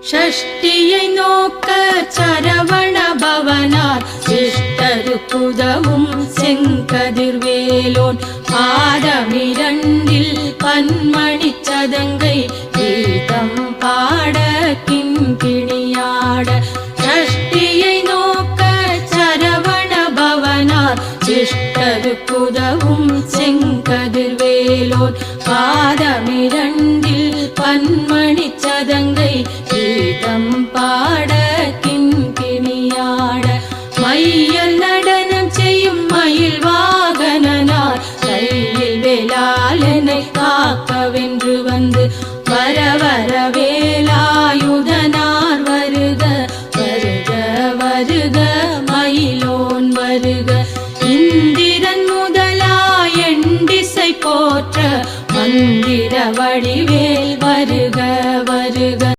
ஷஷ்டியை நோக்க சரவண பவனார் சிஷ்டருக்குதவும் செங்கதிர்வேலோன் பாதமிரண்டில் பன்மணி சதங்கை கீதம் பாட கிண்கிணியாட. ஷஷ்டியை நோக்க சரவண பவனார் சிஷ்டருக்குதவும் செங்கதிர்வேலோன் பாதமிரண்டில் பன்மணி சதங்கை கீதம் பாட கிண்கிணியாட. மையல் நடனம் செய்யும் மயில் வாகனனார் கையில் வேளாளனை காக்கவென்று வந்து வர வரவே